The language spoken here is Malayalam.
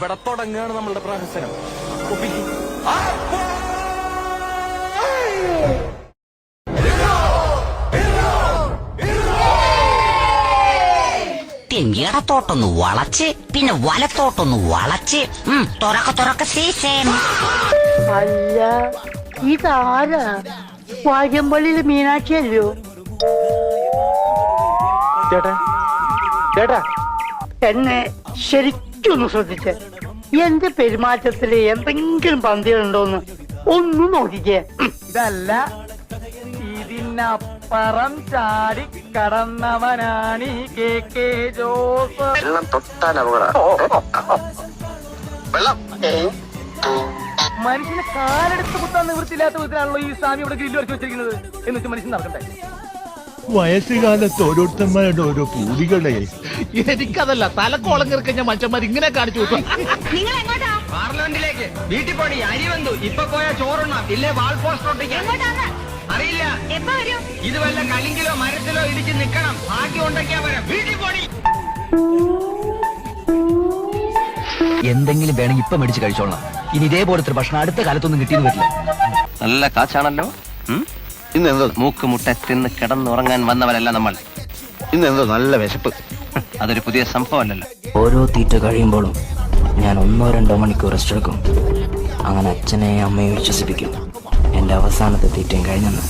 ഇവിടെ തുടങ്ങുകയാണ് നമ്മളുടെ പ്രഹസനം. ഇടത്തോട്ടൊന്ന് വളച്ച് പിന്നെ വലത്തോട്ടൊന്ന് വളച്ച് തുറക്ക സീസേം. അല്ല ഇതാരാ? വാര്യമ്പള്ളിയില് മീനാക്ഷി അല്ലയോ? ചേട്ടാ ചേട്ടാ എന്നെ ശരിക്കൊന്ന് ശ്രദ്ധിച്ചേ. എന്റെ പെരുമാറ്റത്തില് എന്തെങ്കിലും പന്തികളുണ്ടോന്ന് ഒന്നും നോക്കിക്കേ. ഇതല്ല, ഇതിനപ്പുറം ചാടി കടന്നവനാണ് ഈ കെ ജോസ്. വെള്ളം തൊട്ടാൽ അപകടം. മനുഷ്യനെ കാലെടുത്ത് കുത്താൻ നിവൃത്തിയില്ലാത്ത വിധത്തിലാണല്ലോ ഈ സ്വാമി ഇവിടെ ഗ്രില്ല് വരച്ച് വെച്ചിരിക്കുന്നത്. എന്ന് വെച്ചാൽ മനുഷ്യൻ നടക്കട്ടെ. വയസ്സുകാലത്ത് ഓരോരുത്തന്മാരുടെ ഓരോ പൂതികളെ. എനിക്കതല്ല, തലക്കോളം കിറക്കഞ്ഞ മനുഷ്യന്മാർ ഇങ്ങനെ കാണിച്ചു കൊടുക്കും. പാർലമെന്റിലേക്ക് വീട്ടിൽ പോടി, അരി വന്നു. ഇപ്പൊ പോയാ ചോറുണ്ണാം, ഇല്ലേ വാൾ പോസ്റ്റർ ഒട്ടിക്കാൻ. അറിയില്ല, ഇത് വല്ല കലിങ്കിലോ മരത്തിലോ ഇടിച്ച് നിക്കണം. ഭാഗ്യം ഉണ്ടെങ്കിൽ വരാം. വീട്ടിൽ പോടി. എന്തെങ്കിലും വേണമെങ്കിൽ ഇപ്പൊ മേടിച്ച് കഴിച്ചോളാം. ഇനി ഇതേപോലത്തെ ഭക്ഷണം അടുത്ത കാലത്തൊന്നും കിട്ടിയെന്ന് വരില്ല. നല്ല കാച്ചാണല്ലോ. ഇന്ന് എന്തോ മൂക്ക് മുട്ട തിന്ന് കിടന്നുറങ്ങാൻ വന്നവരല്ല നമ്മൾ. ഇന്ന് എന്തോ നല്ല വിശപ്പ്. അതൊരു പുതിയ സംഭവമല്ലല്ലോ. ഓരോ തീറ്റ കഴിയുമ്പോഴും ഞാൻ 1-2 മണിക്കൂർ റെസ്റ്റ് എടുക്കും. അങ്ങനെ അച്ഛനെയും അമ്മയും വിശ്വസിപ്പിക്കും എന്റെ അവസാനത്തെ തീറ്റയും കഴിഞ്ഞെന്ന്.